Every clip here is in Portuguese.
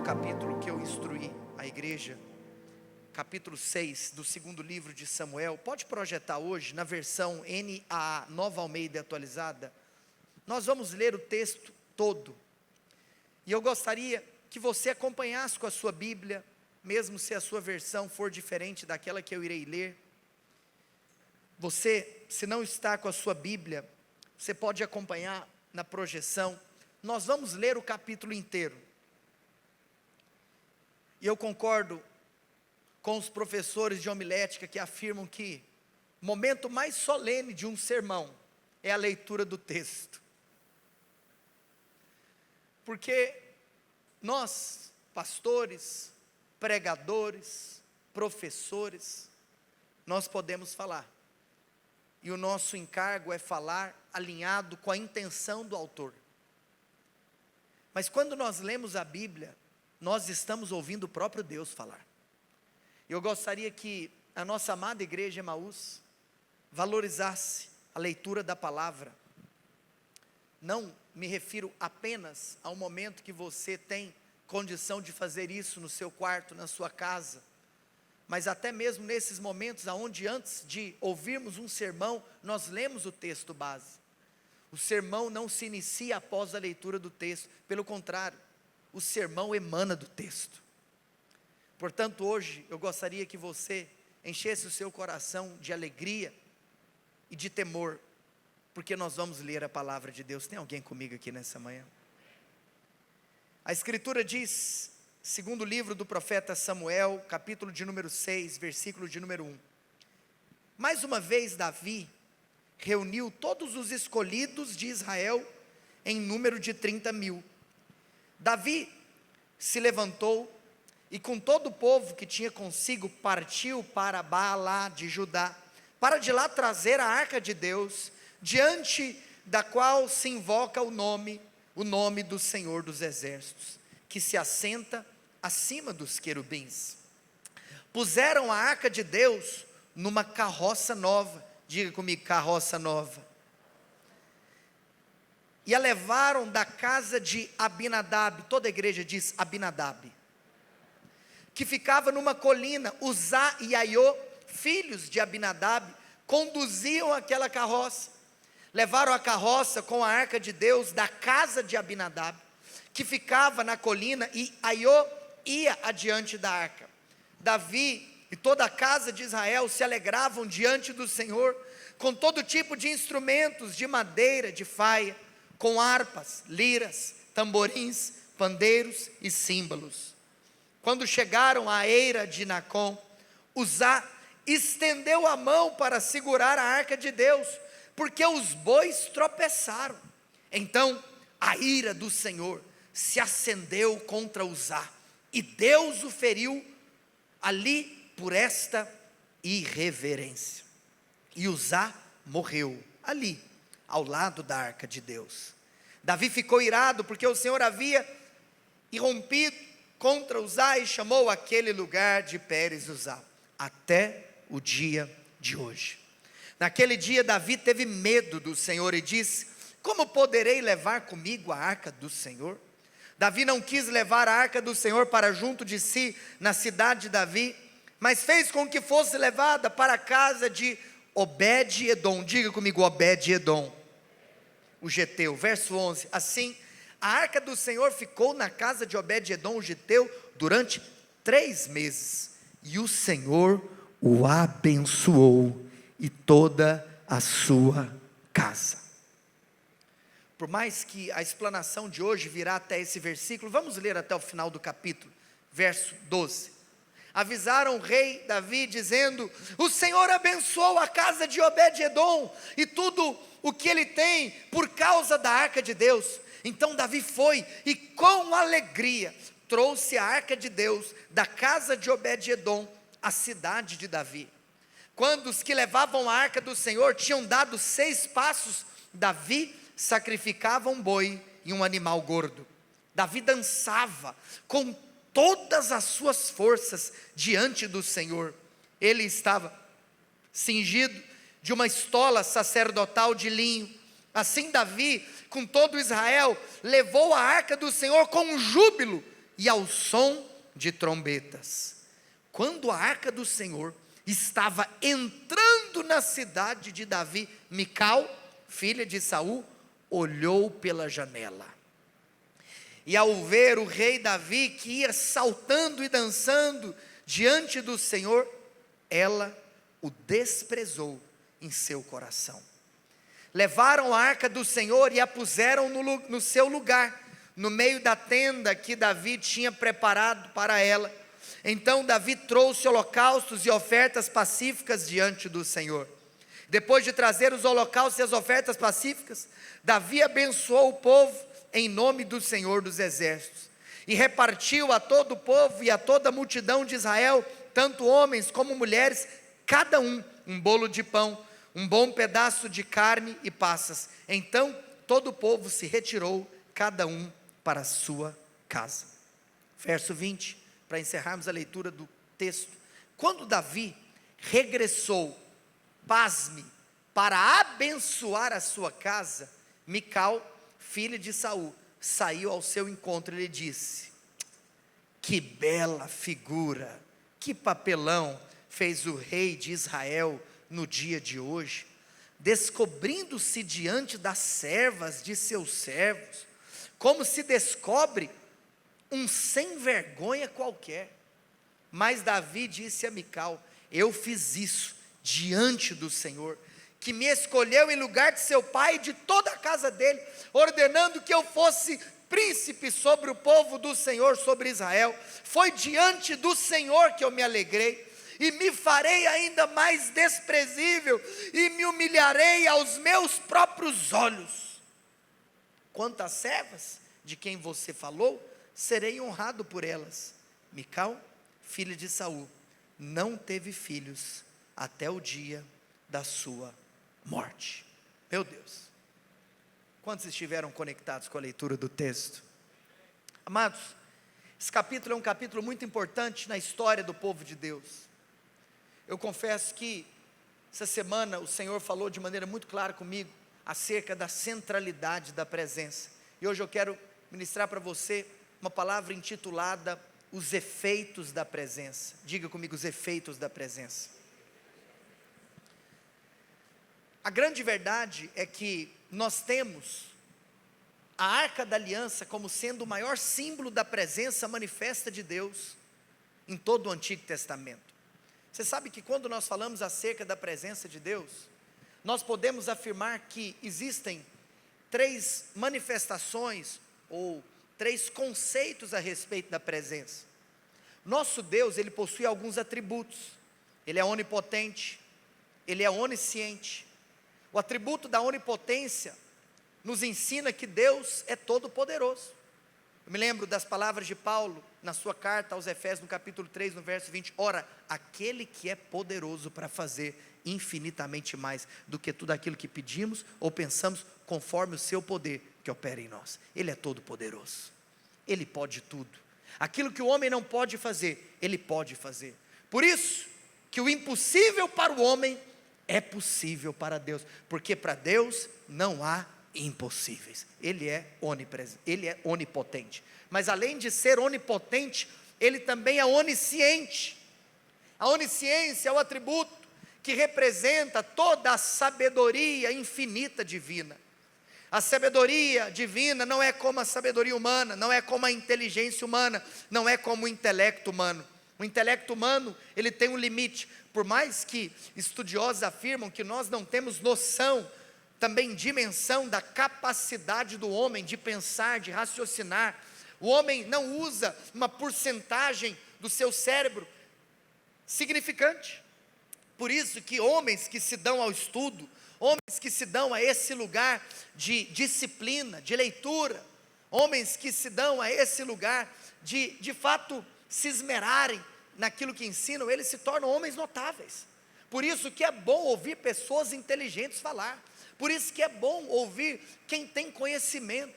capítulo que eu instruí a igreja, capítulo 6 do segundo livro de Samuel. Pode projetar hoje na versão NAA, Nova Almeida Atualizada. Nós vamos ler o texto todo, e eu gostaria que você acompanhasse com a sua Bíblia, mesmo se a sua versão for diferente daquela que eu irei ler. Você, se não está com a sua Bíblia, você pode acompanhar na projeção. Nós vamos ler o capítulo inteiro. E eu concordo com os professores de homilética que afirmam que o momento mais solene de um sermão é a leitura do texto. Porque nós, pastores, pregadores, professores, nós podemos falar. E o nosso encargo é falar alinhado com a intenção do autor. Mas quando nós lemos a Bíblia, nós estamos ouvindo o próprio Deus falar. Eu gostaria que a nossa amada igreja Emaús valorizasse a leitura da palavra. Não me refiro apenas ao momento que você tem condição de fazer isso no seu quarto, na sua casa, mas até mesmo nesses momentos onde antes de ouvirmos um sermão, nós lemos o texto base. O sermão não se inicia após a leitura do texto, pelo contrário, o sermão emana do texto. Portanto, hoje eu gostaria que você enchesse o seu coração de alegria e de temor, porque nós vamos ler a palavra de Deus. Tem alguém comigo aqui nessa manhã? A Escritura diz, segundo livro do profeta Samuel, capítulo de número 6, versículo de número 1. Mais uma vez Davi reuniu todos os escolhidos de Israel em número de 30.000. Davi se levantou e com todo o povo que tinha consigo partiu para Baalá de Judá, para de lá trazer a arca de Deus, diante da qual se invoca o nome do Senhor dos Exércitos, que se assenta acima dos querubins. Puseram a arca de Deus numa carroça nova, diga comigo, carroça nova, e a levaram da casa de Abinadab, toda a igreja diz Abinadab, que ficava numa colina. Uzá e Aiô, filhos de Abinadab, conduziam aquela carroça. Levaram a carroça com a arca de Deus da casa de Abinadab, que ficava na colina, e Aiô ia adiante da arca. Davi e toda a casa de Israel se alegravam diante do Senhor, com todo tipo de instrumentos de madeira, de faia, com harpas, liras, tamborins, pandeiros e símbolos. Quando chegaram à eira de Nacon, Uzá estendeu a mão para segurar a arca de Deus, porque os bois tropeçaram. Então a ira do Senhor se acendeu contra Uzá, e Deus o feriu ali por esta irreverência. E Uzá morreu ali, ao lado da arca de Deus. Davi ficou irado, porque o Senhor havia irrompido contra Uzá, e chamou aquele lugar de Pérez Uzá, até o dia de hoje. Naquele dia Davi teve medo do Senhor e disse: como poderei levar comigo a arca do Senhor? Davi não quis levar a arca do Senhor para junto de si, na cidade de Davi, mas fez com que fosse levada para a casa de Obed-edom. Diga comigo, Obed-edom, o geteu. Verso 11, assim, a arca do Senhor ficou na casa de Obed-edom, o geteu, durante 3 meses, e o Senhor o abençoou, e toda a sua casa. Por mais que a explanação de hoje virá até esse versículo, vamos ler até o final do capítulo, verso 12. Avisaram o rei Davi, dizendo: o Senhor abençoou a casa de Obed-edom, e tudo o que ele tem, por causa da arca de Deus. Então Davi foi, e com alegria, trouxe a arca de Deus, da casa de Obed-edom, à cidade de Davi. Quando os que levavam a arca do Senhor tinham dado 6 passos, Davi sacrificava um boi e um animal gordo. Davi dançava com todas as suas forças diante do Senhor. Ele estava cingido de uma estola sacerdotal de linho. Assim Davi, com todo Israel, levou a arca do Senhor com júbilo e ao som de trombetas. Quando a arca do Senhor estava entrando na cidade de Davi, Mical, filha de Saul, olhou pela janela. E ao ver o rei Davi, que ia saltando e dançando diante do Senhor, ela o desprezou em seu coração. Levaram a arca do Senhor e a puseram no seu lugar, no meio da tenda que Davi tinha preparado para ela. Então Davi trouxe holocaustos e ofertas pacíficas diante do Senhor. Depois de trazer os holocaustos e as ofertas pacíficas, Davi abençoou o povo em nome do Senhor dos Exércitos, e repartiu a todo o povo e a toda a multidão de Israel, tanto homens como mulheres, cada um bolo de pão, um bom pedaço de carne e passas. Então todo o povo se retirou, cada um para a sua casa. Verso 20, para encerrarmos a leitura do texto. Quando Davi regressou, pasme, para abençoar a sua casa, Mical, filha de Saul, saiu ao seu encontro e lhe disse: que bela figura, que papelão fez o rei de Israel no dia de hoje, descobrindo-se diante das servas de seus servos, como se descobre um sem vergonha qualquer. Mas Davi disse a Mical: eu fiz isso diante do Senhor, que me escolheu em lugar de seu pai e de toda a casa dele, ordenando que eu fosse príncipe sobre o povo do Senhor, sobre Israel. Foi diante do Senhor que eu me alegrei, e me farei ainda mais desprezível, e me humilharei aos meus próprios olhos. Quanto às servas de quem você falou, serei honrado por elas. Mical, filha de Saul, não teve filhos até o dia da sua morte. Meu Deus, quantos estiveram conectados com a leitura do texto? Amados, esse capítulo é um capítulo muito importante na história do povo de Deus. Eu confesso que essa semana o Senhor falou de maneira muito clara comigo acerca da centralidade da presença, e hoje eu quero ministrar para você uma palavra intitulada os efeitos da presença. Diga comigo: os efeitos da presença. A grande verdade é que nós temos a Arca da Aliança como sendo o maior símbolo da presença manifesta de Deus em todo o Antigo Testamento. Você sabe que quando nós falamos acerca da presença de Deus, nós podemos afirmar que existem 3 manifestações ou 3 conceitos a respeito da presença. Nosso Deus, Ele possui alguns atributos. Ele é onipotente, Ele é onisciente. O atributo da onipotência nos ensina que Deus é todo poderoso. Eu me lembro das palavras de Paulo na sua carta aos Efésios, no capítulo 3, no verso 20, ora, aquele que é poderoso para fazer infinitamente mais do que tudo aquilo que pedimos ou pensamos, conforme o seu poder que opera em nós. Ele é todo poderoso, Ele pode tudo. Aquilo que o homem não pode fazer, Ele pode fazer. Por isso que o impossível para o homem é possível para Deus, porque para Deus não há impossíveis. Ele é onipresente, Ele é onipotente, mas além de ser onipotente, Ele também é onisciente. A onisciência é o atributo que representa toda a sabedoria infinita divina. A sabedoria divina não é como a sabedoria humana, não é como a inteligência humana, não é como o intelecto humano. O intelecto humano, ele tem um limite. Por mais que estudiosos afirmam que nós não temos noção, também dimensão da capacidade do homem de pensar, de raciocinar. O homem não usa uma porcentagem do seu cérebro significante. Por isso que homens que se dão ao estudo, homens que se dão a esse lugar de disciplina, de leitura, homens que se dão a esse lugar de fato se esmerarem naquilo que ensinam, eles se tornam homens notáveis. Por isso que é bom ouvir pessoas inteligentes falar, por isso que é bom ouvir quem tem conhecimento,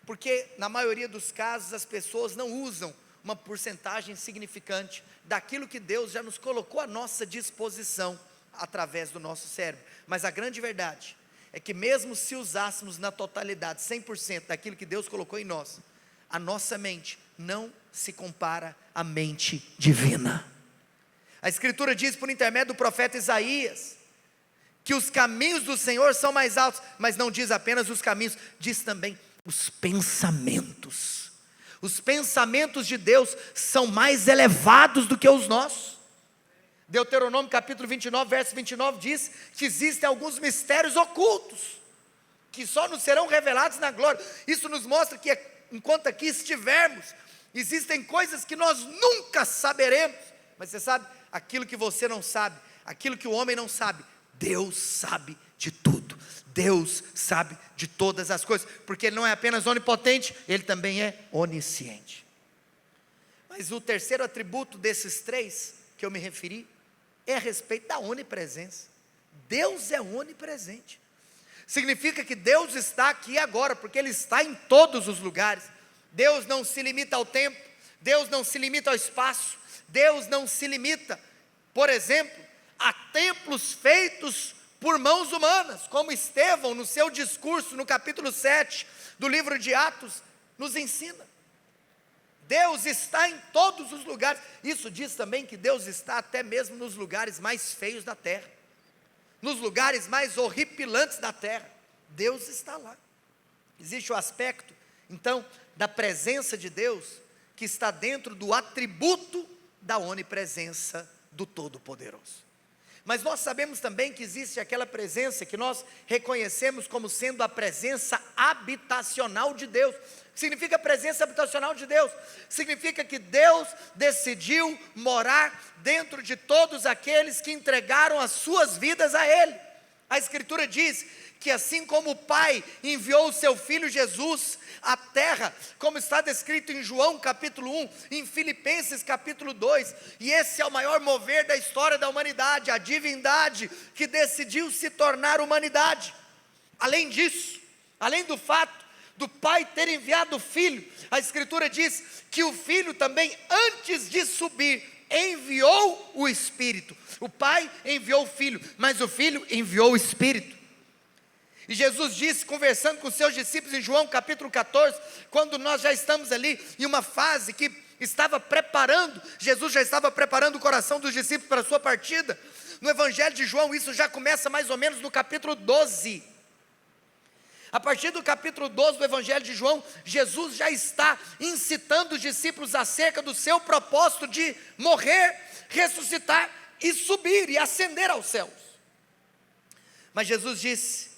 porque na maioria dos casos as pessoas não usam uma porcentagem significante daquilo que Deus já nos colocou à nossa disposição através do nosso cérebro. Mas a grande verdade é que mesmo se usássemos na totalidade 100% daquilo que Deus colocou em nós, a nossa mente não se compara à mente divina. A Escritura diz por intermédio do profeta Isaías, que os caminhos do Senhor são mais altos, mas não diz apenas os caminhos, diz também os pensamentos. Os pensamentos de Deus são mais elevados do que os nossos. Deuteronômio capítulo 29, verso 29 diz que existem alguns mistérios ocultos, que só nos serão revelados na glória. Isso nos mostra que enquanto aqui estivermos, existem coisas que nós nunca saberemos. Mas você sabe, aquilo que você não sabe, aquilo que o homem não sabe, Deus sabe de tudo. Deus sabe de todas as coisas, porque Ele não é apenas onipotente, Ele também é onisciente. Mas o terceiro atributo desses três que eu me referi, é a respeito da onipresença. Deus é onipresente. Significa que Deus está aqui agora, porque Ele está em todos os lugares. Deus não se limita ao tempo, Deus não se limita ao espaço, Deus não se limita, por exemplo, a templos feitos por mãos humanas, como Estevão no seu discurso no capítulo 7 do livro de Atos nos ensina. Deus está em todos os lugares. Isso diz também que Deus está até mesmo nos lugares mais feios da terra, nos lugares mais horripilantes da terra. Deus está lá. Existe o aspecto, então, da presença de Deus, que está dentro do atributo da onipresença do Todo-Poderoso. Mas nós sabemos também que existe aquela presença que nós reconhecemos como sendo a presença habitacional de Deus. O que significa presença habitacional de Deus? Significa que Deus decidiu morar dentro de todos aqueles que entregaram as suas vidas a Ele. A Escritura diz que assim como o Pai enviou o seu Filho Jesus à terra, como está descrito em João capítulo 1, em Filipenses capítulo 2, e esse é o maior mover da história da humanidade, a divindade que decidiu se tornar humanidade. Além disso, além do fato do Pai ter enviado o Filho, a Escritura diz que o Filho também, antes de subir, enviou o Espírito. O Pai enviou o Filho, mas o Filho enviou o Espírito. E Jesus disse, conversando com seus discípulos em João capítulo 14, quando nós já estamos ali em uma fase que estava preparando, Jesus já estava preparando o coração dos discípulos para a sua partida. No Evangelho de João, isso já começa mais ou menos no capítulo 12. A partir do capítulo 12 do Evangelho de João, Jesus já está incitando os discípulos acerca do seu propósito de morrer, ressuscitar e subir e ascender aos céus. Mas Jesus disse: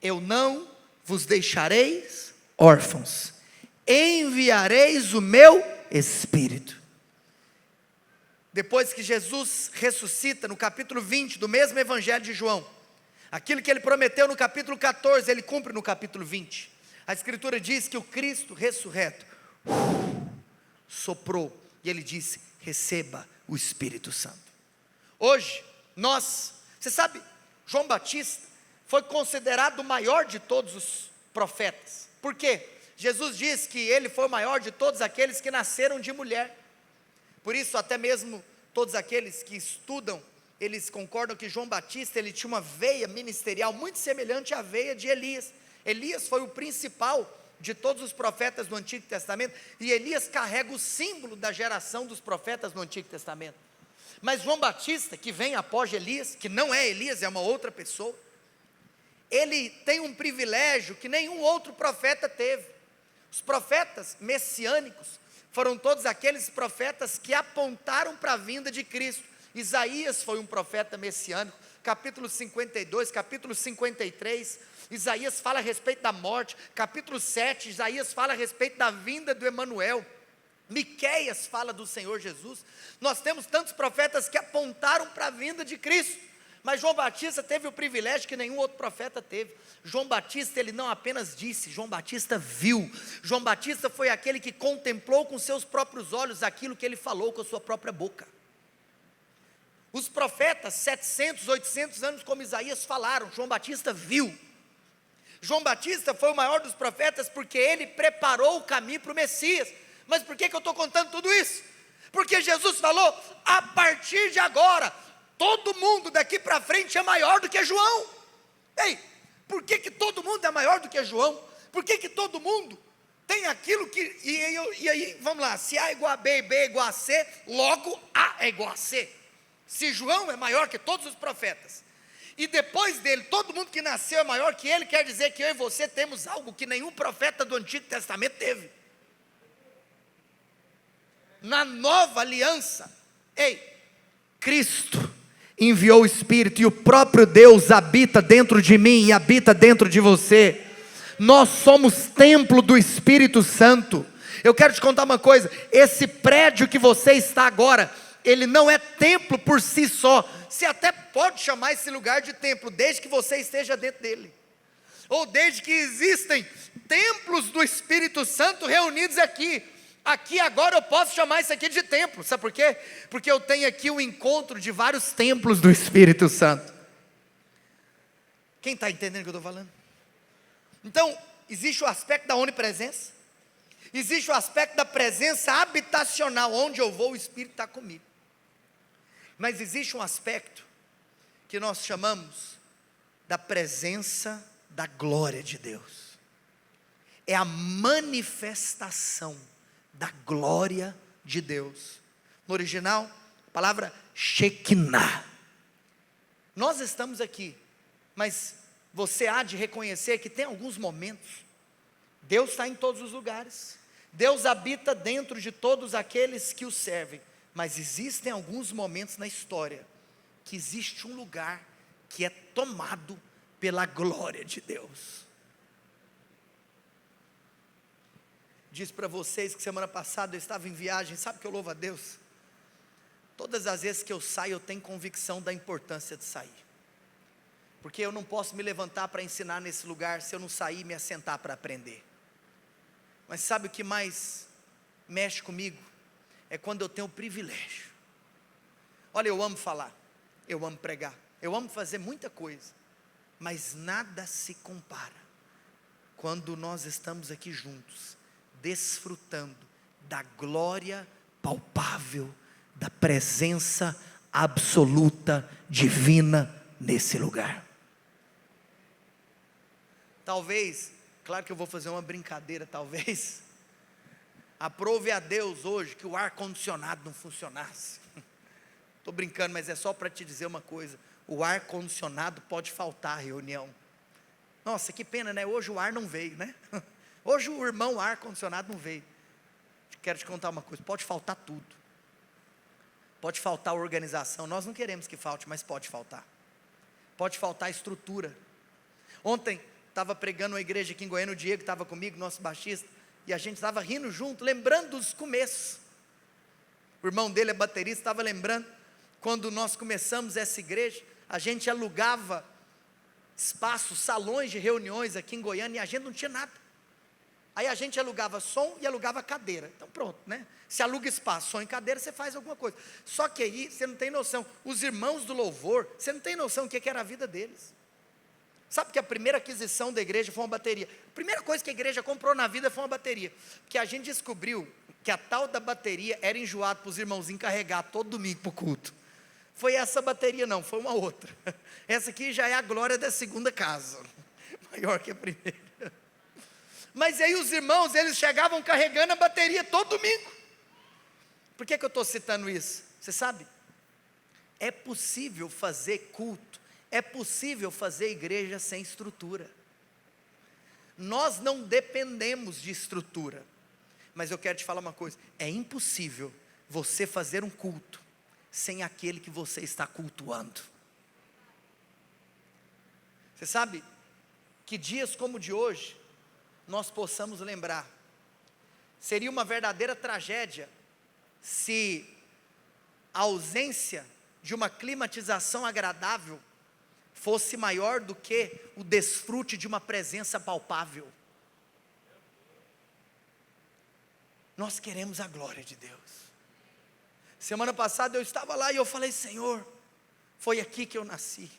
eu não vos deixareis órfãos, enviareis o meu Espírito. Depois que Jesus ressuscita, no capítulo 20 do mesmo Evangelho de João, aquilo que Ele prometeu no capítulo 14, Ele cumpre no capítulo 20. A Escritura diz que o Cristo ressurreto soprou, e Ele disse: receba o Espírito Santo. Hoje, você sabe, João Batista foi considerado o maior de todos os profetas. Por quê? Jesus diz que ele foi o maior de todos aqueles que nasceram de mulher. Por isso, até mesmo todos aqueles que estudam, eles concordam que João Batista, ele tinha uma veia ministerial muito semelhante à veia de Elias. Elias foi o principal de todos os profetas do Antigo Testamento, e Elias carrega o símbolo da geração dos profetas no Antigo Testamento. Mas João Batista, que vem após Elias, que não é Elias, é uma outra pessoa, ele tem um privilégio que nenhum outro profeta teve. Os profetas messiânicos foram todos aqueles profetas que apontaram para a vinda de Cristo. Isaías foi um profeta messiânico, capítulo 52, capítulo 53, Isaías fala a respeito da morte, capítulo 7, Isaías fala a respeito da vinda do Emanuel, Miqueias fala do Senhor Jesus. Nós temos tantos profetas que apontaram para a vinda de Cristo, mas João Batista teve o privilégio que nenhum outro profeta teve. João Batista, ele não apenas disse, João Batista viu. João Batista foi aquele que contemplou com seus próprios olhos aquilo que ele falou com a sua própria boca. Os profetas, 700, 800 anos como Isaías falaram, João Batista viu. João Batista foi o maior dos profetas porque ele preparou o caminho para o Messias. Mas por que eu estou contando tudo isso? Porque Jesus falou, a partir de agora, todo mundo daqui para frente é maior do que João. Ei, por que todo mundo é maior do que João? Por que todo mundo tem tem aquilo que, e aí, vamos lá, se A é igual a B e B é igual a C, logo A é igual a C. Se João é maior que todos os profetas, e depois dele, todo mundo que nasceu é maior que ele, quer dizer que eu e você temos algo que nenhum profeta do Antigo Testamento teve. Na nova aliança, Cristo enviou o Espírito, e o próprio Deus habita dentro de mim e habita dentro de você. Nós somos templo do Espírito Santo. Eu quero te contar uma coisa: esse prédio que você está agora, ele não é templo por si só. Você até pode chamar esse lugar de templo, desde que você esteja dentro dele, ou desde que existem templos do Espírito Santo reunidos aqui. Aqui agora eu posso chamar isso aqui de templo. Sabe por quê? Porque eu tenho aqui o encontro de vários templos do Espírito Santo. Quem está entendendo o que eu estou falando? Então, existe o aspecto da onipresença, existe o aspecto da presença habitacional, onde eu vou, o Espírito está comigo. Mas existe um aspecto que nós chamamos da presença da glória de Deus. É a manifestação da glória de Deus. No original, a palavra Shekinah. Nós estamos aqui, mas você há de reconhecer que tem alguns momentos, Deus está em todos os lugares, Deus habita dentro de todos aqueles que o servem, mas existem alguns momentos na história, que existe um lugar que é tomado pela glória de Deus. Disse para vocês que semana passada eu estava em viagem. Sabe que eu louvo a Deus? Todas as vezes que eu saio, eu tenho convicção da importância de sair, porque eu não posso me levantar para ensinar nesse lugar, se eu não sair e me assentar para aprender. Mas sabe o que mais mexe comigo? É quando eu tenho o privilégio. Olha, eu amo falar, eu amo pregar, eu amo fazer muita coisa, mas nada se compara quando nós estamos aqui juntos, desfrutando da glória palpável, da presença absoluta, divina, nesse lugar. Talvez, claro que eu vou fazer uma brincadeira, talvez, aprove a Deus hoje que o ar-condicionado não funcionasse. Estou brincando, mas é só para te dizer uma coisa: o ar-condicionado pode faltar à reunião. Nossa, que pena, né? Hoje o ar não veio, né? Hoje o irmão ar-condicionado não veio. Quero te contar uma coisa: pode faltar tudo. Pode faltar organização. Nós não queremos que falte, mas pode faltar. Pode faltar estrutura. Ontem estava pregando uma igreja aqui em Goiânia, o Diego estava comigo, nosso baixista, e a gente estava rindo junto, lembrando dos começos. O irmão dele é baterista, estava lembrando, quando nós começamos essa igreja, a gente alugava espaços, salões de reuniões aqui em Goiânia, e a gente não tinha nada. Aí a gente alugava som e alugava cadeira. Então pronto, né? Se aluga espaço, som e cadeira, você faz alguma coisa. Só que aí você não tem noção. Os irmãos do louvor, você não tem noção do que era a vida deles. Sabe que a primeira aquisição da igreja foi uma bateria. A primeira coisa que a igreja comprou na vida foi uma bateria. Porque a gente descobriu que a tal da bateria era enjoado para os irmãozinhos carregar todo domingo para o culto. Foi essa bateria não, foi uma outra. Essa aqui já é a glória da segunda casa, maior que a primeira. Mas aí os irmãos, eles chegavam carregando a bateria todo domingo. Por que eu estou citando isso? Você sabe? É possível fazer culto, é possível fazer igreja sem estrutura. Nós não dependemos de estrutura. Mas eu quero te falar uma coisa: é impossível você fazer um culto sem aquele que você está cultuando. Você sabe que dias como o de hoje nós possamos lembrar. Seria uma verdadeira tragédia se a ausência de uma climatização agradável fosse maior do que o desfrute de uma presença palpável. Nós queremos a glória de Deus. Semana passada eu estava lá e eu falei: Senhor, foi aqui que eu nasci,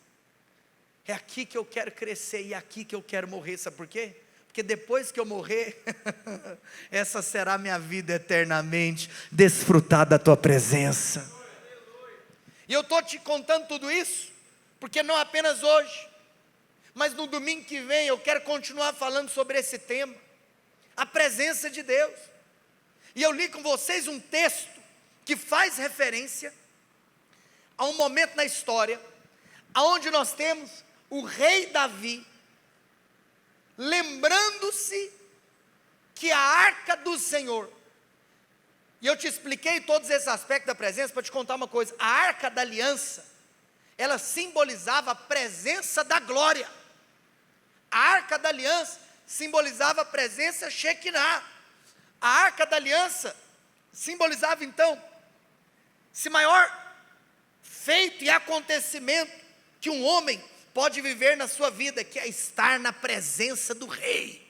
é aqui que eu quero crescer e é aqui que eu quero morrer. Sabe por quê? Porque depois que eu morrer, essa será a minha vida eternamente, desfrutar da tua presença. E eu estou te contando tudo isso, porque não apenas hoje, mas no domingo que vem eu quero continuar falando sobre esse tema. a presença de Deus. E eu li com vocês um texto que faz referência a um momento na história, onde nós temos o rei Davi, lembrando-se que a arca do Senhor, e eu te expliquei todos esses aspectos da presença, para te contar uma coisa, a arca da aliança, ela simbolizava a presença da glória, a arca da aliança simbolizava a presença Shekinah, a arca da aliança simbolizava então, esse maior feito e acontecimento que um homem pode viver na sua vida, que é estar na presença do rei.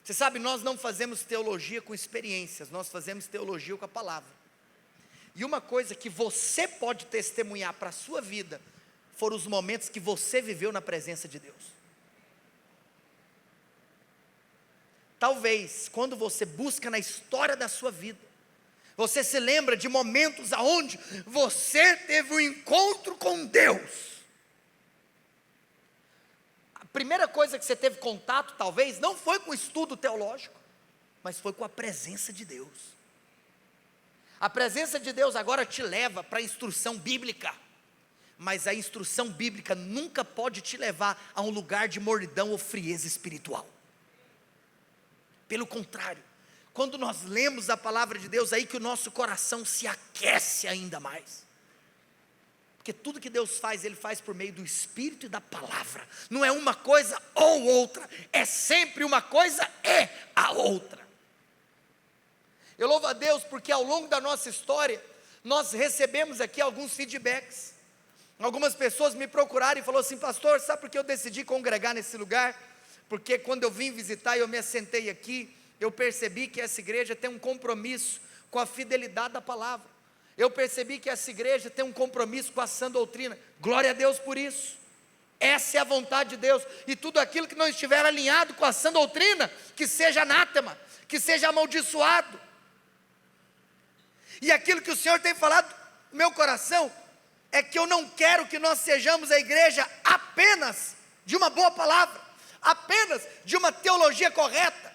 Você sabe, nós não fazemos teologia com experiências, nós fazemos teologia com a palavra. E uma coisa que você pode testemunhar para a sua vida, foram os momentos que você viveu na presença de Deus. Talvez, quando você busca na história da sua vida, você se lembra de momentos aonde você teve um encontro com Deus. A primeira coisa que você teve contato, talvez, não foi com o estudo teológico, mas foi com a presença de Deus. A presença de Deus agora te leva para a instrução bíblica, mas a instrução bíblica nunca pode te levar a um lugar de mornidão ou frieza espiritual. Pelo contrário, quando nós lemos a palavra de Deus, aí que o nosso coração se aquece ainda mais. Porque tudo que Deus faz, Ele faz por meio do Espírito e da palavra. Não é uma coisa ou outra, é sempre uma coisa e a outra. Eu louvo a Deus porque ao longo da nossa história, nós recebemos aqui alguns feedbacks. Algumas pessoas me procuraram e falaram assim: pastor, sabe por que eu decidi congregar nesse lugar? Porque quando eu vim visitar e eu me assentei aqui, eu percebi que essa igreja tem um compromisso com a fidelidade da palavra. Eu percebi que essa igreja tem um compromisso com a sã doutrina. Glória a Deus por isso. Essa é a vontade de Deus. E tudo aquilo que não estiver alinhado com a sã doutrina, que seja anátema, que seja amaldiçoado. E aquilo que o Senhor tem falado no meu coração, é que eu não quero que nós sejamos a igreja apenas de uma boa palavra, apenas de uma teologia correta,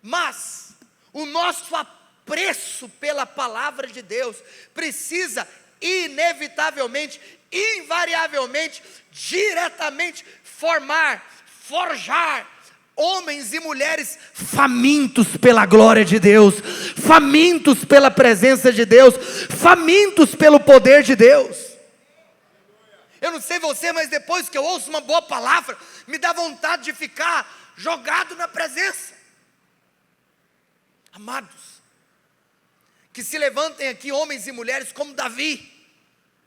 mas o nosso apreço pela palavra de Deus precisa inevitavelmente, invariavelmente, diretamente forjar homens e mulheres famintos pela glória de Deus, famintos pela presença de Deus, famintos pelo poder de Deus. Eu não sei você, mas depois que eu ouço uma boa palavra, me dá vontade de ficar jogado na presença. Amados, que se levantem aqui homens e mulheres como Davi.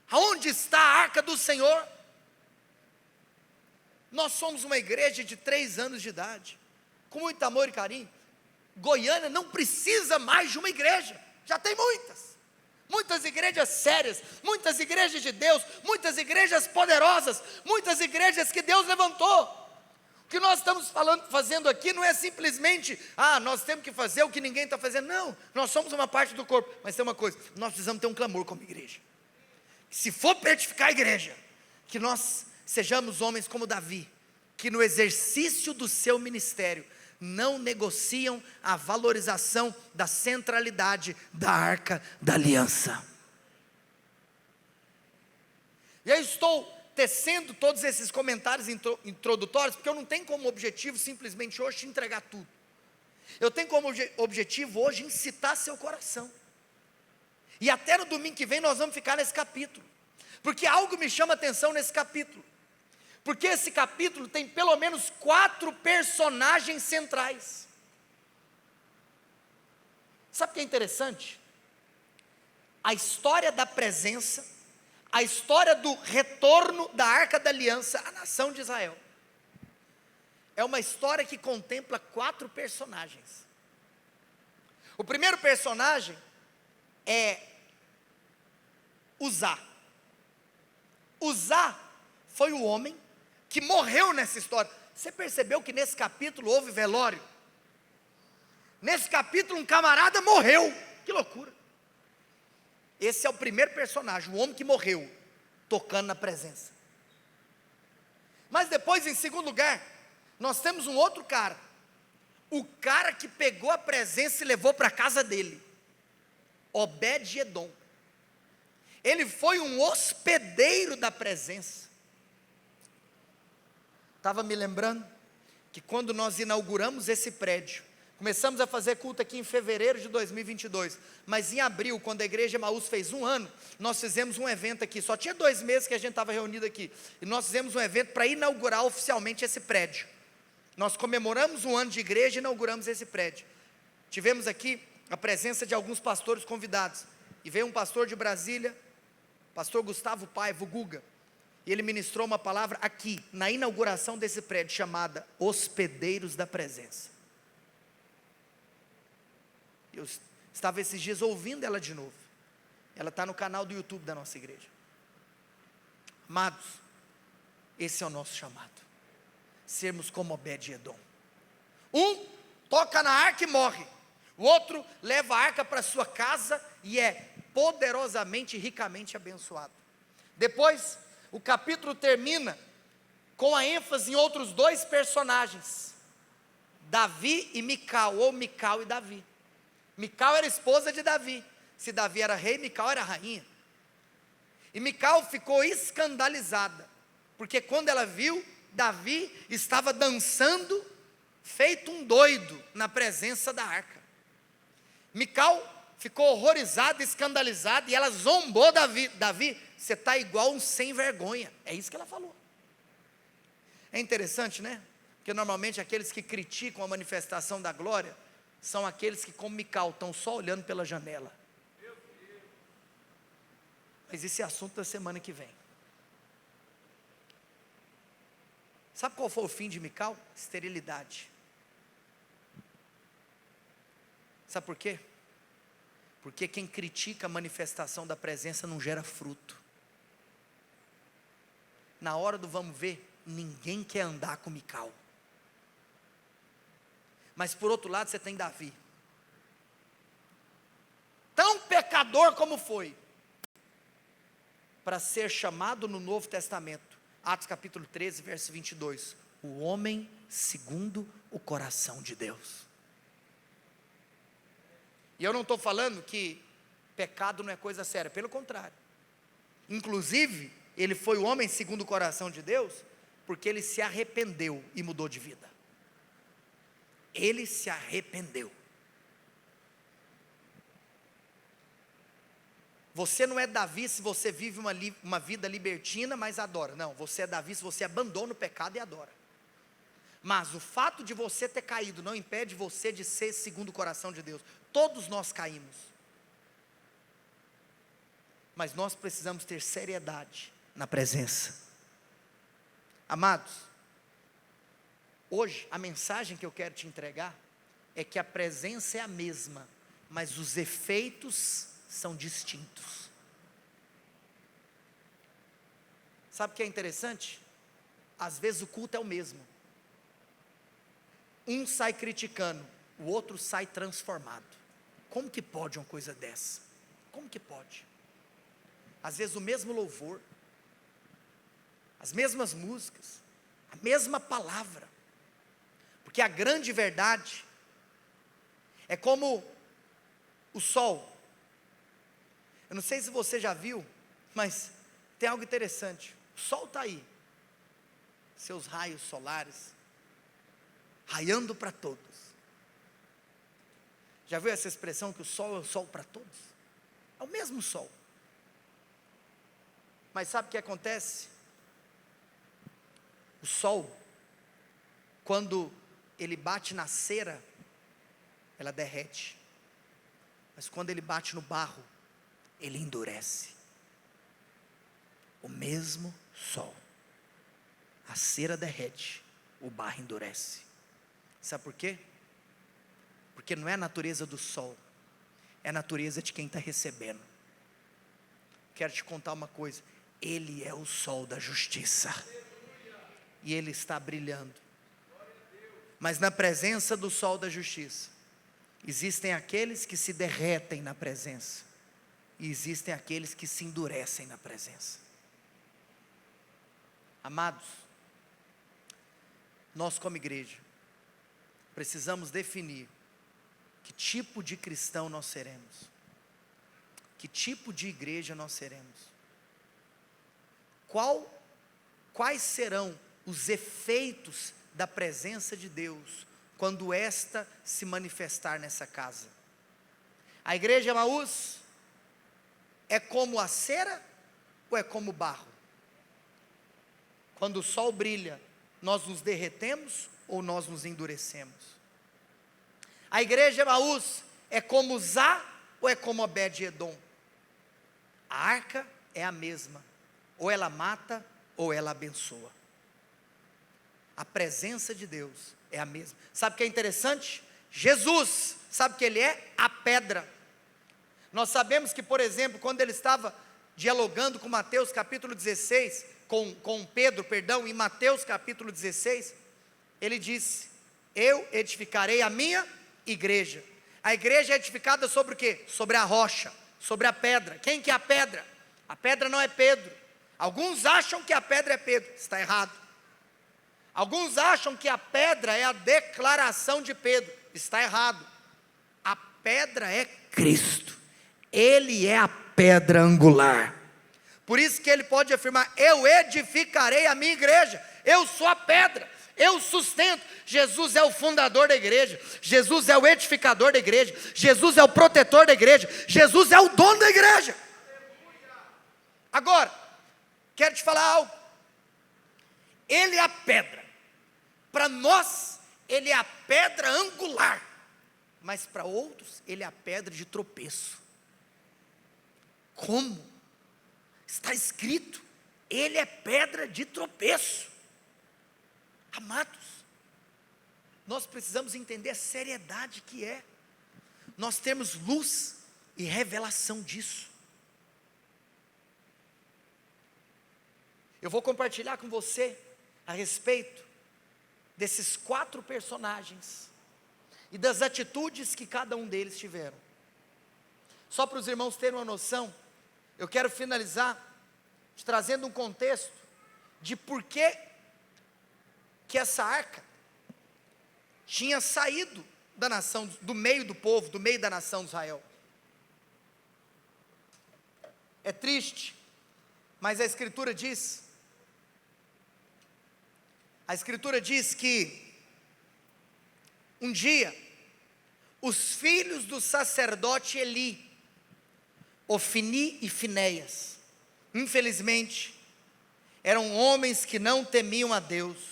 Aonde está a arca do Senhor? Nós somos uma igreja de 3 anos de idade, com muito amor e carinho. Goiânia não precisa mais de uma igreja, já tem muitas igrejas sérias, muitas igrejas de Deus, muitas igrejas poderosas, muitas igrejas que Deus levantou. O que nós estamos fazendo aqui não é simplesmente, nós temos que fazer o que ninguém está fazendo. Não, nós somos uma parte do corpo, mas tem uma coisa, nós precisamos ter um clamor como igreja. Se for para edificar a igreja, que nós sejamos homens como Davi, que no exercício do seu ministério, não negociam a valorização da centralidade da arca da aliança. E eu estou tecendo todos esses comentários introdutórios, porque eu não tenho como objetivo simplesmente hoje te entregar tudo. Eu tenho como objetivo hoje incitar seu coração. E até no domingo que vem nós vamos ficar nesse capítulo, porque algo me chama a atenção nesse capítulo. Porque esse capítulo tem pelo menos 4 personagens centrais. Sabe o que é interessante? A história da presença, a história do retorno da Arca da Aliança à nação de Israel, é uma história que contempla 4 personagens. O primeiro personagem é Uzá. Uzá foi o homem que morreu nessa história. Você percebeu que nesse capítulo houve velório? Nesse capítulo um camarada morreu. Que loucura. Esse é o primeiro personagem, o homem que morreu, tocando na presença. Mas depois, em segundo lugar, Nós temos um outro cara, o cara que pegou a presença e levou para a casa dele, Obed-Edom. Ele foi um hospedeiro da presença. Estava me lembrando que quando nós inauguramos esse prédio, começamos a fazer culto aqui em fevereiro de 2022, mas em abril, quando a igreja Emaús fez 1 ano, nós fizemos um evento aqui, só tinha 2 meses que a gente estava reunido aqui, e nós fizemos um evento para inaugurar oficialmente esse prédio. Nós comemoramos 1 ano de igreja e inauguramos esse prédio. Tivemos aqui a presença de alguns pastores convidados, e veio um pastor de Brasília, pastor Gustavo Paiva, o Guga, e ele ministrou uma palavra aqui, na inauguração desse prédio, chamada Hospedeiros da Presença. Eu estava esses dias ouvindo ela de novo. Ela está no canal do YouTube da nossa igreja. Amados, esse é o nosso chamado. Sermos como Obed-Edom. Um toca na arca e morre. O outro leva a arca para sua casa e é poderosamente e ricamente abençoado. Depois, o capítulo termina com a ênfase em outros 2 personagens, Davi e Mical, ou Mical e Davi. Mical era esposa de Davi. Se Davi era rei, Mical era rainha. E Mical ficou escandalizada, porque quando ela viu, Davi estava dançando, feito um doido, na presença da arca. Mical ficou horrorizada, escandalizada, e ela zombou Davi. Davi, você está igual um sem vergonha. É isso que ela falou. É interessante, né? Porque normalmente aqueles que criticam a manifestação da glória são aqueles que, como Mical, estão só olhando pela janela. Mas esse é assunto da semana que vem. Sabe qual foi o fim de Mical? Esterilidade. Sabe por quê? Porque quem critica a manifestação da presença não gera fruto. Na hora do vamos ver, ninguém quer andar com Mical. Mas por outro lado você tem Davi, tão pecador como foi, para ser chamado no Novo Testamento, Atos capítulo 13, verso 22, o homem segundo o coração de Deus. E eu não estou falando que pecado não é coisa séria, pelo contrário. Inclusive, ele foi o homem segundo o coração de Deus, porque ele se arrependeu e mudou de vida. Ele se arrependeu. Você não é Davi se você vive uma vida libertina, mas adora. Não, você é Davi se você abandona o pecado e adora. Mas o fato de você ter caído não impede você de ser segundo o coração de Deus. Todos nós caímos. Mas nós precisamos ter seriedade na presença. Amados, hoje a mensagem que eu quero te entregar é que a presença é a mesma, mas os efeitos são distintos. Sabe o que é interessante? Às vezes o culto é o mesmo. Um sai criticando, o outro sai transformado. Como que pode uma coisa dessa? Como que pode? Às vezes o mesmo louvor, as mesmas músicas, a mesma palavra. Porque a grande verdade é como o sol. Eu não sei se você já viu, mas tem algo interessante. O sol está aí, seus raios solares, raiando para todos. Já viu essa expressão que o sol é o sol para todos? É o mesmo sol. Mas sabe o que acontece? O sol, quando ele bate na cera, ela derrete. Mas quando ele bate no barro, ele endurece. O mesmo sol. A cera derrete, o barro endurece. Sabe por quê? Porque não é a natureza do sol, é a natureza de quem está recebendo. Quero te contar uma coisa: Ele é o sol da justiça, e Ele está brilhando. Mas na presença do sol da justiça, existem aqueles que se derretem na presença, e existem aqueles que se endurecem na presença. Amados, nós como igreja, precisamos definir que tipo de cristão nós seremos, que tipo de igreja nós seremos, quais serão os efeitos da presença de Deus, quando esta se manifestar nessa casa. A igreja Emaús é como a cera ou é como o barro? Quando o sol brilha, nós nos derretemos ou nós nos endurecemos? A igreja Emaús é como Zá ou é como Obed-edom? A arca é a mesma, ou ela mata ou ela abençoa. A presença de Deus é a mesma. Sabe o que é interessante? Jesus, sabe o que ele é? A pedra. Nós sabemos que, por exemplo, quando ele estava dialogando com Mateus capítulo 16, com Pedro, perdão, em Mateus capítulo 16, ele disse: eu edificarei a minha igreja. A igreja é edificada sobre o quê? Sobre a rocha, sobre a pedra. Quem que é a pedra? A pedra não é Pedro. Alguns acham que a pedra é Pedro, está errado. Alguns acham que a pedra é a declaração de Pedro, está errado. A pedra é Cristo, Ele é a pedra angular. Por isso que ele pode afirmar: eu edificarei a minha igreja, eu sou a pedra, eu sustento. Jesus é o fundador da igreja, Jesus é o edificador da igreja, Jesus é o protetor da igreja, Jesus é o dono da igreja. Agora, quero te falar algo. Ele é a pedra. Para nós, ele é a pedra angular. Mas para outros, ele é a pedra de tropeço. Como? Está escrito, ele é pedra de tropeço. Amados, nós precisamos entender a seriedade que é nós temos luz e revelação disso. Eu vou compartilhar com você a respeito desses 4 personagens e das atitudes que cada um deles tiveram. Só para os irmãos terem uma noção, eu quero finalizar te trazendo um contexto de por que essa arca tinha saído da nação, do meio do povo, do meio da nação de Israel. É triste, mas a Escritura diz que um dia os filhos do sacerdote Eli, Ofni e Finéias, infelizmente, eram homens que não temiam a Deus.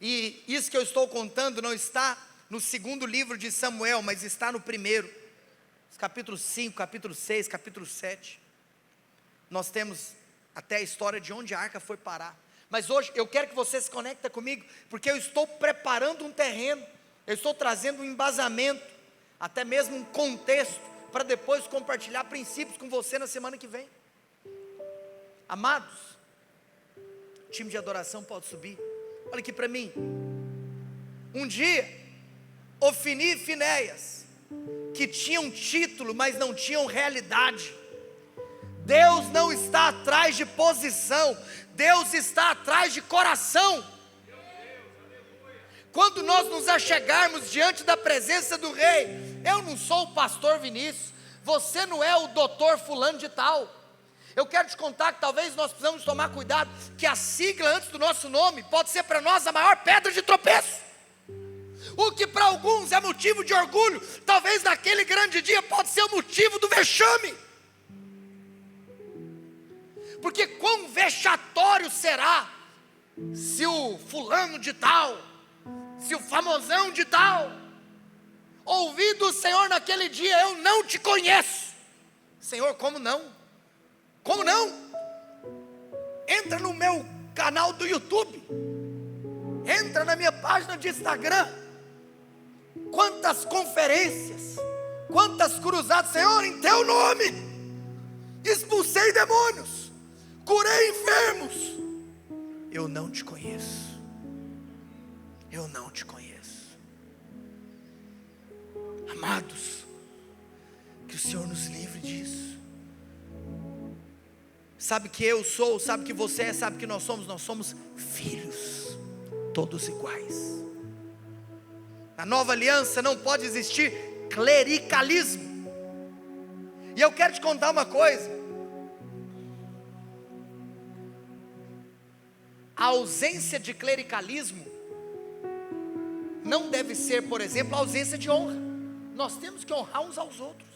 E isso que eu estou contando não está no segundo livro de Samuel, mas está no primeiro, capítulo 5, capítulo 6, capítulo 7. Nós temos até a história de onde a arca foi parar. Mas hoje eu quero que você se conecte comigo, porque eu estou preparando um terreno, eu estou trazendo um embasamento, até mesmo um contexto, para depois compartilhar princípios com você na semana que vem. Amados, o time de adoração pode subir. Olha aqui para mim. Um dia, Ofni e Finéias, que tinham título, mas não tinham realidade. Deus não está atrás de posição, Deus está atrás de coração. Quando nós nos achegarmos diante da presença do Rei, eu não sou o pastor Vinícius, você não é o doutor fulano de tal. Eu quero te contar que talvez nós precisamos tomar cuidado, que a sigla antes do nosso nome pode ser para nós a maior pedra de tropeço. O que para alguns é motivo de orgulho, talvez naquele grande dia pode ser o motivo do vexame. Porque quão vexatório será se o fulano de tal, se o famosão de tal, ouvir do Senhor naquele dia: eu não te conheço. Senhor, como não? Como não? Entra no meu canal do YouTube, entra na minha página de Instagram. Quantas conferências, quantas cruzadas, Senhor, em teu nome, expulsei demônios, curei enfermos. Eu não te conheço, eu não te conheço. Amados, que o Senhor nos livre disso. Sabe que eu sou, sabe que você é, sabe que nós somos filhos. todos iguais. Na nova aliança não pode existir clericalismo. E eu quero te contar uma coisa: a ausência de clericalismo não deve ser, por exemplo, a ausência de honra. Nós temos que honrar uns aos outros.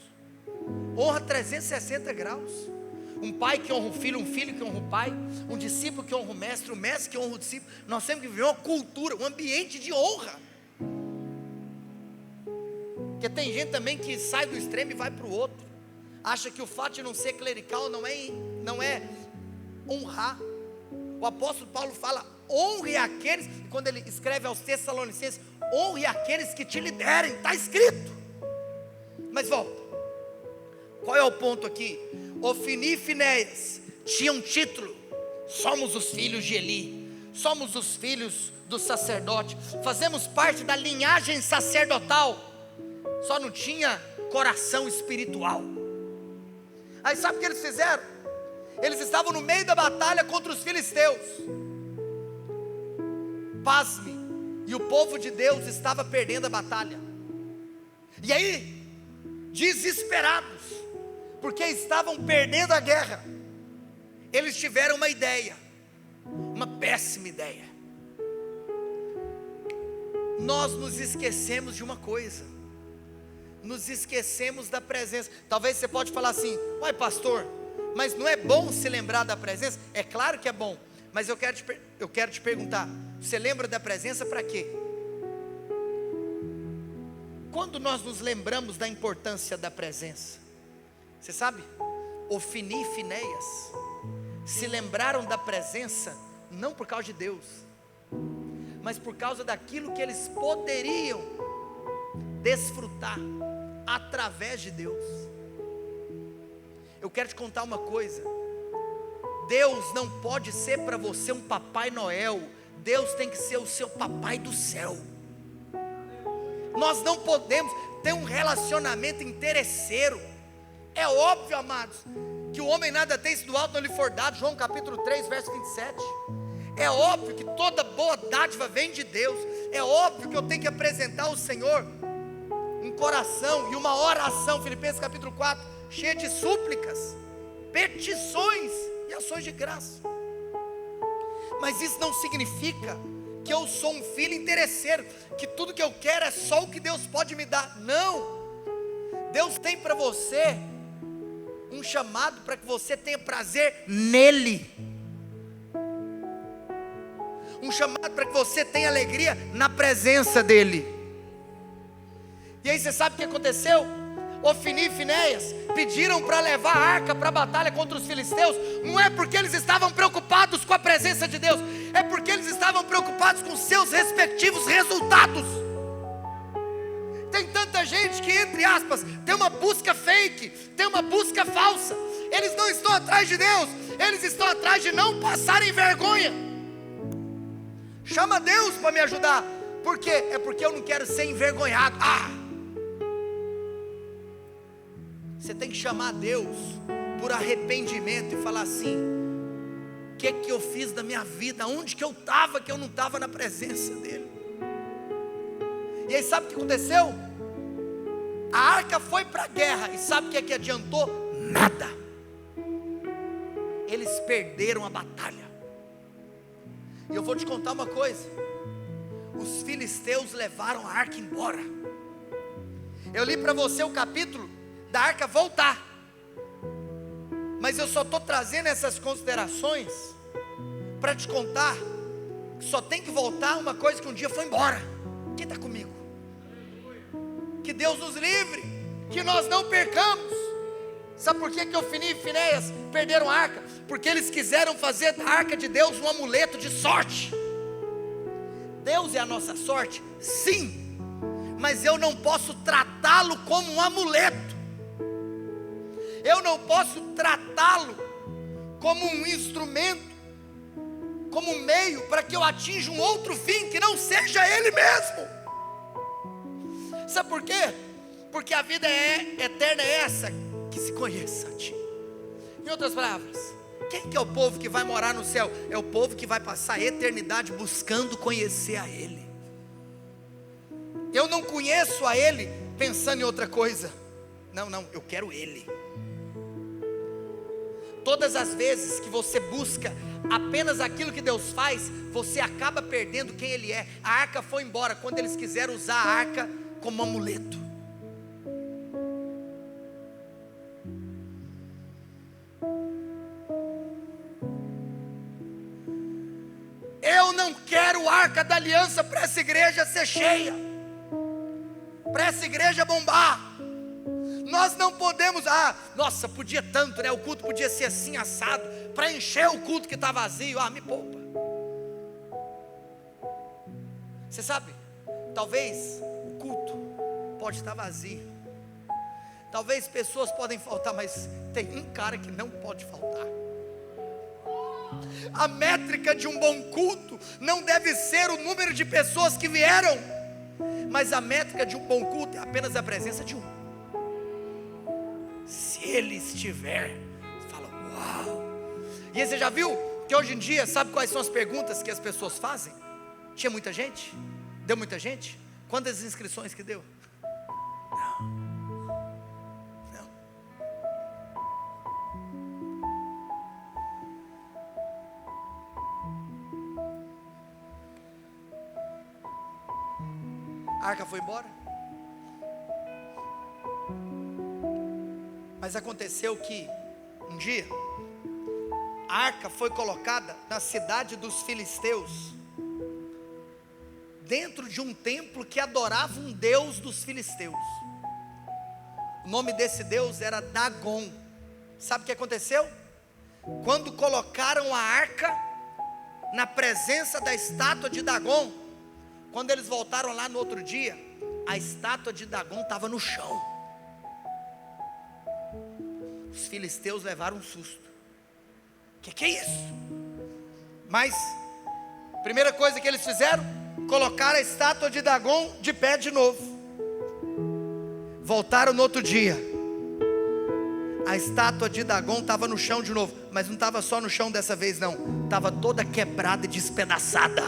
Honra 360 graus. Um pai que honra um filho que honra o pai, um discípulo que honra o mestre que honra o discípulo. Nós temos que viver uma cultura, um ambiente de honra. Porque tem gente também que sai do extremo e vai para o outro. Acha que o fato de não ser clerical não é honrar. O apóstolo Paulo fala: honre aqueles, quando ele escreve aos Tessalonicenses, honre aqueles que te liderem, está escrito. Mas volta, qual é o ponto aqui? Ofni e Finéias tinham um título: somos os filhos de Eli, somos os filhos do sacerdote, fazemos parte da linhagem sacerdotal, só não tinha coração espiritual. Aí sabe o que eles fizeram? Eles estavam no meio da batalha contra os filisteus. Pasme, e o povo de Deus estava perdendo a batalha. E aí, desesperados, porque estavam perdendo a guerra, eles tiveram uma ideia, uma péssima ideia. Nós nos esquecemos de uma coisa: nos esquecemos da presença. Talvez você pode falar assim: uai pastor, mas não é bom se lembrar da presença? É claro que é bom, mas eu quero te perguntar: você lembra da presença para quê? Quando nós nos lembramos da importância da presença, você sabe, Ofni e Finéias se lembraram da presença não por causa de Deus, mas por causa daquilo que eles poderiam desfrutar através de Deus. Eu quero te contar uma coisa: Deus não pode ser para você um Papai Noel. Deus tem que ser o seu Papai do céu. Nós não podemos ter um relacionamento interesseiro. É óbvio, amados, que o homem nada tem se do alto não lhe for dado. João capítulo 3, verso 27. É óbvio que toda boa dádiva vem de Deus. É óbvio que eu tenho que apresentar ao Senhor um coração e uma oração, Filipenses capítulo 4, cheia de súplicas, petições e ações de graça. Mas isso não significa que eu sou um filho interesseiro, que tudo que eu quero é só o que Deus pode me dar. Não. Deus tem para você um chamado para que você tenha prazer nele, um chamado para que você tenha alegria na presença dele. E aí você sabe o que aconteceu? Ofni e Finéias pediram para levar a arca para a batalha contra os filisteus. Não é porque eles estavam preocupados com a presença de Deus, é porque eles estavam preocupados com seus respectivos resultados. Tem tanta gente que, entre aspas, tem uma busca fake, tem uma busca falsa. Eles não estão atrás de Deus, eles estão atrás de não passarem vergonha. Chama Deus para me ajudar. Por quê? É porque eu não quero ser envergonhado. Você tem que chamar Deus por arrependimento e falar assim: o que eu fiz da minha vida? Onde que eu estava que eu não estava na presença dele? E aí sabe o que aconteceu? A arca foi para a guerra, e sabe o que adiantou? Nada. Eles perderam a batalha. E eu vou te contar uma coisa: os filisteus levaram a arca embora. Eu li para você o capítulo da arca voltar, mas eu só estou trazendo essas considerações para te contar que só tem que voltar uma coisa que um dia foi embora. Quem está comigo? Que Deus nos livre, que nós não percamos. Sabe por que Ofni e Finéias perderam a arca? Porque eles quiseram fazer da arca de Deus um amuleto de sorte. Deus é a nossa sorte, sim, mas eu não posso tratá-lo como um amuleto. Eu não posso tratá-lo como um instrumento, como um meio para que eu atinja um outro fim que não seja ele mesmo. Sabe por quê? Porque a vida eterna é essa, que se conheça a ti. Em outras palavras, Quem que é o povo que vai morar no céu? É o povo que vai passar a eternidade buscando conhecer a Ele. Eu não conheço a Ele pensando em outra coisa. Não, eu quero Ele. Todas as vezes que você busca apenas aquilo que Deus faz, você acaba perdendo quem Ele é. A arca foi embora quando eles quiseram usar a arca como amuleto. Eu não quero a arca da aliança para essa igreja ser cheia, para essa igreja bombar. Nós não podemos, nossa, podia tanto, né? O culto podia ser assim, assado, para encher o culto que está vazio. Me poupa. Você sabe, talvez o culto pode estar vazio, talvez pessoas podem faltar, mas tem um cara que não pode faltar. A métrica de um bom culto não deve ser o número de pessoas que vieram, mas a métrica de um bom culto é apenas a presença de um. Se ele estiver, você fala, uau. E aí você já viu que hoje em dia, sabe quais são as perguntas que as pessoas fazem? Tinha muita gente? Deu muita gente? Quantas inscrições que deu? Não. A arca foi embora? Mas aconteceu que um dia a arca foi colocada na cidade dos filisteus, dentro de um templo que adorava um deus dos filisteus. O nome desse deus era Dagon. Sabe o que aconteceu? Quando colocaram a arca na presença da estátua de Dagon, quando eles voltaram lá no outro dia, a estátua de Dagon estava no chão. Os filisteus levaram um susto. Que é isso? Mas a primeira coisa que eles fizeram, colocaram a estátua de Dagon de pé de novo. Voltaram no outro dia, a estátua de Dagon estava no chão de novo. Mas não estava só no chão dessa vez não, estava toda quebrada e despedaçada.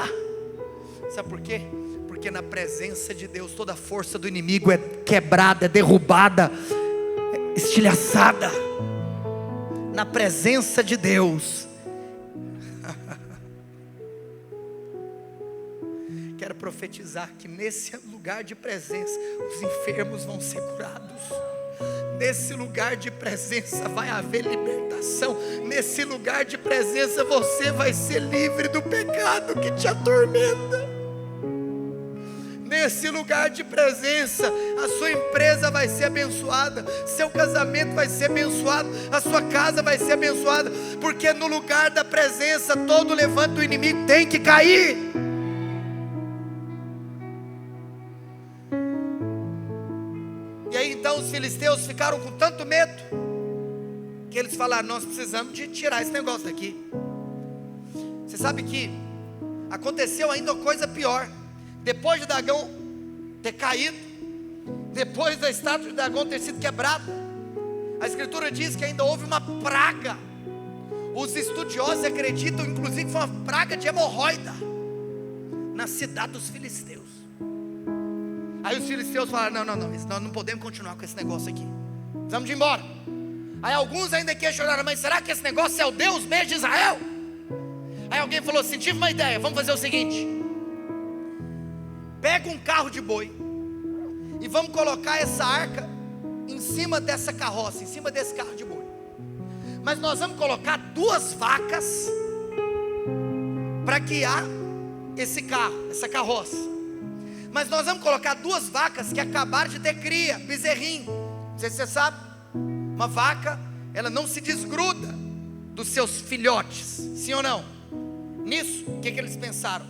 Sabe por quê? Porque na presença de Deus toda a força do inimigo é quebrada, é derrubada, é estilhaçada. Na presença de Deus. Quero profetizar que nesse lugar de presença os enfermos vão ser curados. Nesse lugar de presença vai haver libertação. Nesse lugar de presença você vai ser livre do pecado que te atormenta. Nesse lugar de presença, a sua empresa vai ser abençoada, seu casamento vai ser abençoado, a sua casa vai ser abençoada, porque no lugar da presença, todo levanto do inimigo tem que cair. E aí então os filisteus ficaram com tanto medo, que eles falaram, nós precisamos de tirar esse negócio daqui. Você sabe que aconteceu ainda uma coisa pior. Depois de Dagon ter caído, depois da estátua de Dagon ter sido quebrada, a escritura diz que ainda houve uma praga. Os estudiosos acreditam inclusive que foi uma praga de hemorroida na cidade dos filisteus. Aí os filisteus falaram, não, nós não podemos continuar com esse negócio aqui, vamos embora. Aí alguns ainda questionaram, mas será que esse negócio é o Deus mesmo de Israel? Aí alguém falou assim, tive uma ideia, vamos fazer o seguinte, pega um carro de boi e vamos colocar essa arca em cima dessa carroça, em cima desse carro de boi. Mas nós vamos colocar 2 vacas para guiar esse carro, essa carroça. Mas nós vamos colocar 2 vacas que acabaram de ter cria, bezerrinho. Não sei se você sabe, uma vaca, ela não se desgruda dos seus filhotes, sim ou não? Nisso, o que eles pensaram?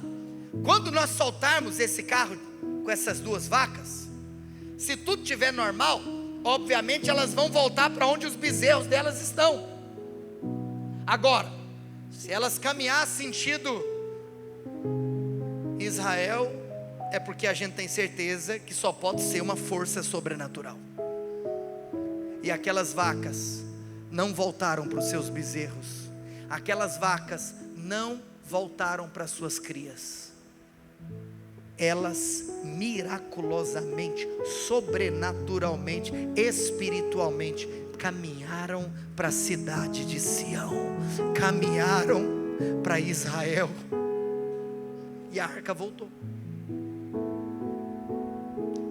Quando nós soltarmos esse carro com essas 2 vacas, se tudo estiver normal, obviamente elas vão voltar para onde os bezerros delas estão. Agora, se elas caminhar sentido Israel, é porque a gente tem certeza que só pode ser uma força sobrenatural. E aquelas vacas não voltaram para os seus bezerros. aquelas vacas não voltaram para suas crias. Elas miraculosamente, sobrenaturalmente, espiritualmente, caminharam para a cidade de Sião, caminharam para Israel, e a arca voltou.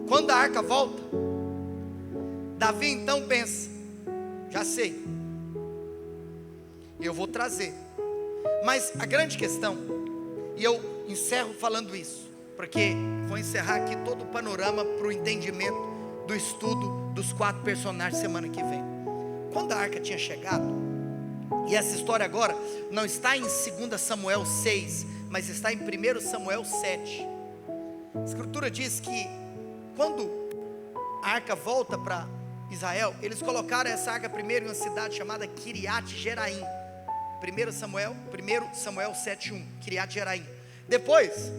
Quando a arca volta, Davi então pensa: já sei, eu vou trazer. Mas a grande questão, e eu encerro falando isso, porque vou encerrar aqui todo o panorama para o entendimento do estudo dos 4 personagens semana que vem. Quando a arca tinha chegado, e essa história agora não está em 2 Samuel 6, mas está em 1 Samuel 7. A Escritura diz que quando a arca volta para Israel, eles colocaram essa arca primeiro em uma cidade chamada Kiriat Jeraim. 1 Samuel 7:1, Kiriat Jeraim. Depois,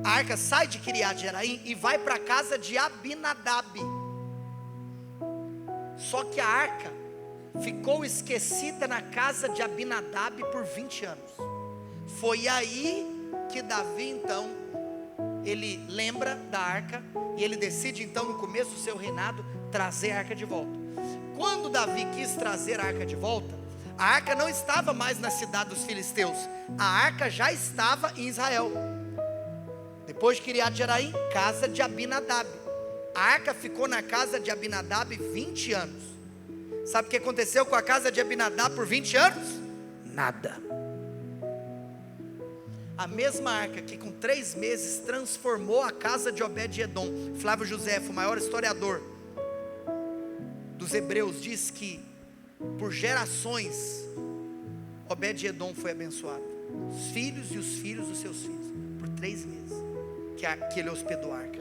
a arca sai de Kiriat Jeraim e vai para a casa de Abinadab. Só que a arca ficou esquecida na casa de Abinadab por 20 anos. Foi aí que Davi então, ele lembra da arca, e ele decide então no começo do seu reinado trazer a arca de volta. Quando Davi quis trazer a arca de volta, a arca não estava mais na cidade dos filisteus, a arca já estava em Israel. Depois de Kiriat Jeraim, casa de Abinadab. A arca ficou na casa de Abinadab 20 anos. Sabe o que aconteceu com a casa de Abinadab por 20 anos? Nada. A mesma arca que com 3 meses transformou a casa de Obed-Edom. Flávio Josefo, o maior historiador dos hebreus, diz que por gerações Obed-Edom foi abençoado. Os filhos e os filhos dos seus filhos. Por 3 meses que ele hospedou a arca.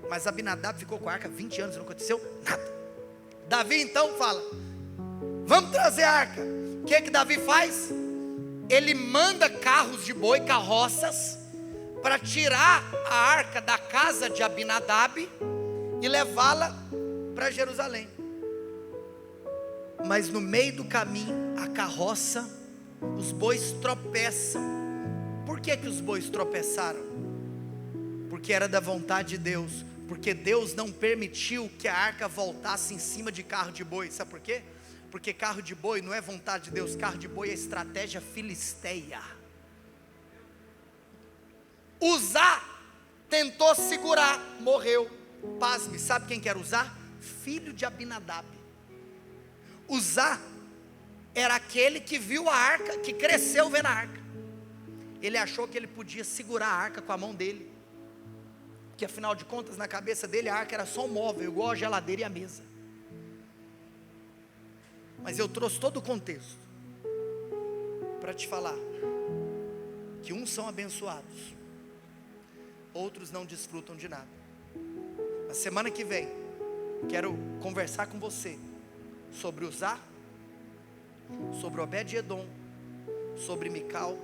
Mas Abinadab ficou com a arca 20 anos e não aconteceu nada. Davi então fala: vamos trazer a arca. O que Davi faz? Ele manda carros de boi, carroças, para tirar a arca da casa de Abinadab e levá-la para Jerusalém. Mas no meio do caminho, a carroça, os bois tropeçam. Por que os bois tropeçaram? Porque era da vontade de Deus. Porque Deus não permitiu que a arca voltasse em cima de carro de boi. Sabe por quê? Porque carro de boi não é vontade de Deus. Carro de boi é estratégia filisteia. Uzá tentou segurar, morreu. Pasme, sabe quem que era Uzá? Filho de Abinadab. Uzá era aquele que viu a arca, que cresceu vendo a arca. Ele achou que ele podia segurar a arca com a mão dele, que afinal de contas na cabeça dele a arca era só um móvel, igual a geladeira e a mesa. Mas eu trouxe todo o contexto para te falar que uns são abençoados, outros não desfrutam de nada. Na semana que vem quero conversar com você sobre Uzá, sobre Obed-Edom, sobre Mical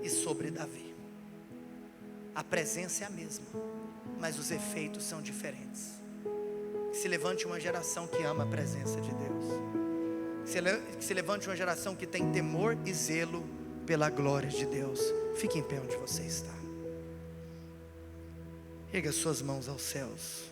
e sobre Davi. A presença é a mesma, mas os efeitos são diferentes. Que se levante uma geração que ama a presença de Deus. Que se levante uma geração que tem temor e zelo pela glória de Deus. Fique em pé onde você está. Erga suas mãos aos céus.